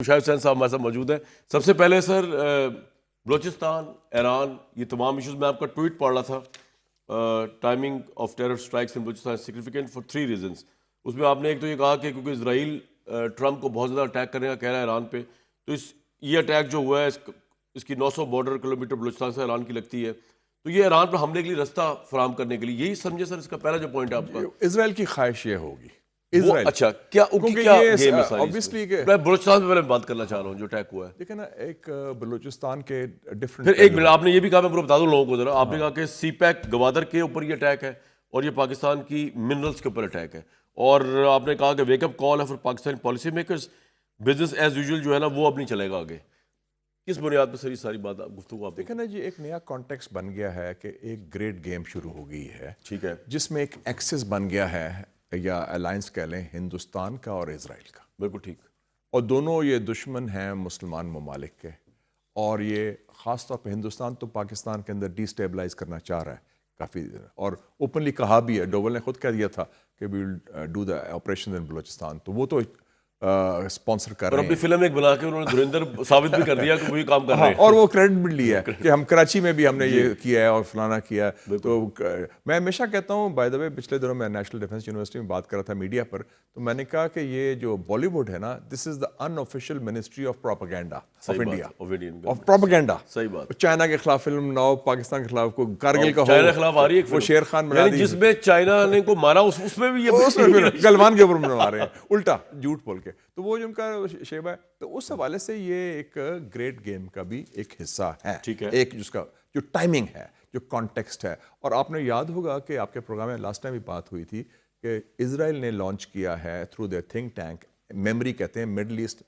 شاہد حسین صاحب ہمارے ساتھ موجود ہیں. سب سے پہلے سر بلوچستان ایران یہ تمام ایشوز میں آپ کا ٹویٹ پڑھ رہا تھا. Timing of terror strikes in Balochistan significant for 3 reasons. اس میں آپ نے ایک تو یہ کہا کہ کیونکہ اسرائیل ٹرمپ کو بہت زیادہ اٹیک کرنے کا کہہ رہا ہے ایران پہ, تو یہ اٹیک جو ہوا ہے اس کی 900 بارڈر کلومیٹر بلوچستان سے ایران کی لگتی ہے, تو یہ ایران پر حملے کے لیے رستہ فراہم کرنے کے لیے, یہی سمجھے سر اس کا پہلا جو پوائنٹ ہے آپ کا؟ اسرائیل کی خواہش یہ ہوگی. اچھا کیا گیم ہے ساری؟ obviously کہ میں بلوچستان سے پہلے بات کرنا چاہ رہا ہوں جو اٹیک ہوا ہے. دیکھیں نا, ایک بلوچستان کے ڈفرنٹ. پھر ایک منٹ, آپ نے یہ بھی کہا, میں پورا بتا دوں لوگوں کو ذرا, آپ نے کہا کہ سی پیک گوادر کے اوپر یہ اٹیک ہے اور یہ پاکستان کی منرلز کے اوپر اٹیک ہے, اور آپ نے کہا کہ ویک اپ کال ہے for Pakistan policy makers, business as usual جو ہے نا وہ اب نہیں چلے گا آگے. کس بنیاد پہ سر یہ ساری بات گفتگو آپ دیکھیں نا جی, ایک نیا کانٹیکس بن گیا ہے کہ ایک گریٹ گیم شروع ہو گئی ہے, ٹھیک ہے, جس میں ایک ایکسس بن گیا ہے یا الائنس کہہ لیں ہندوستان کا اور اسرائیل کا. بالکل ٹھیک. اور دونوں یہ دشمن ہیں مسلمان ممالک کے, اور یہ خاص طور پہ ہندوستان تو پاکستان کے اندر ڈی اسٹیبلائز کرنا چاہ رہا ہے کافی, اور اوپنلی کہا بھی ہے, ڈوول نے خود کہہ دیا تھا کہ وی will do the operation in Balochistan, تو وہ تو اسپانسر کر رہے ہیں. اور اپنی فلم ایک بنا کے انہوں نے دھریندر ثابت بھی کر دیا کہ وہی کام کر رہے ہیں, اور وہ کریڈٹ بھی لیا ہے کہ ہم کراچی میں بھی ہم نے یہ کیا ہے اور فلانا کیا ہے. تو میں ہمیشہ کہتا ہوں, بائی دا وے پچھلے دنوں میں نیشنل ڈیفنس یونیورسٹی میں بات کر رہا تھا میڈیا پر, تو میں نے کہا کہ یہ جو بالی ووڈ ہے نا, this is the unofficial ministry of propaganda of India, of propaganda. صحیح بات. چائنا کے خلاف فلم ناؤ, پاکستان کے خلاف کوئی کارگل کا ہو, چائنا کے خلاف آ رہی ہے وہ شیر خان بنا دی, جس میں چائنا نے کو مارا اس میں بھی اس میں پھر گلوان کے اوپر بنوا رہے ہیں الٹا جھوٹ بول کے. تو وہ جو ان کا شیبہ ہے, تو اس حوالے سے یہ ایک گریٹ گیم کا بھی ایک حصہ ہے. ٹھیک ہے, ایک جس کا جو ٹائمنگ ہے, جو کانٹیکسٹ ہے. اور آپ نے یاد ہوگا کہ آپ کے پروگرام میں لاسٹ ٹائم بھی بات ہوئی تھی کہ اسرائیل نے لانچ کیا ہے through their think tank, MEMRI کہتے ہیں, Middle East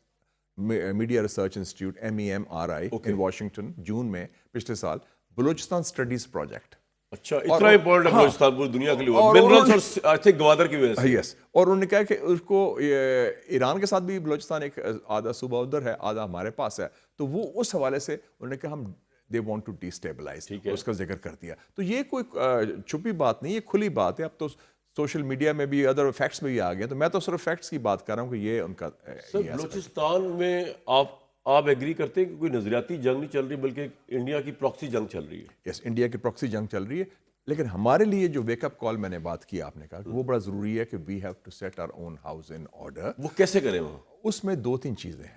Media Research Institute MEMRI in Washington, جون میں پچھلے سال, بلوچستان اسٹڈیز پروجیکٹ. اچھا اتنا امپورٹنٹ ہے بلوچستان پوری دنیا کے لیے, منرلز اور آئی تھنک گوادر کی وجہ سے. یس, اور انہوں نے کہا کہ اس کو ایران کے ساتھ بھی بلوچستان ایک آدھا صوبہ ادھر ہے, آدھا ہمارے پاس ہے, تو وہ اس حوالے سے انہوں نے کہا ہم they want to destabilise, اس کا ذکر کر دیا. تو یہ کوئی چھپی بات نہیں, یہ کھلی بات ہے. اب تو سوشل میڈیا میں بھی ادر فیکٹس میں بھی آ گئے, تو میں تو صرف فیکٹس کی بات کر رہا ہوں کہ یہ ان کا. سر بلوچستان میں آپ ایگری کرتے ہیں کہ کوئی نظریاتی جنگ نہیں چل رہی بلکہ انڈیا کی پراکسی جنگ چل رہی ہے؟ یس, انڈیا کی پراکسی جنگ چل رہی ہے, لیکن ہمارے لیے جو ویک اپ کال میں نے بات کی, آپ نے کہا وہ بڑا ضروری ہے کہ we have to set our own house in order. وہ کیسے کریں؟ وہ اس میں 2-3 چیزیں ہیں.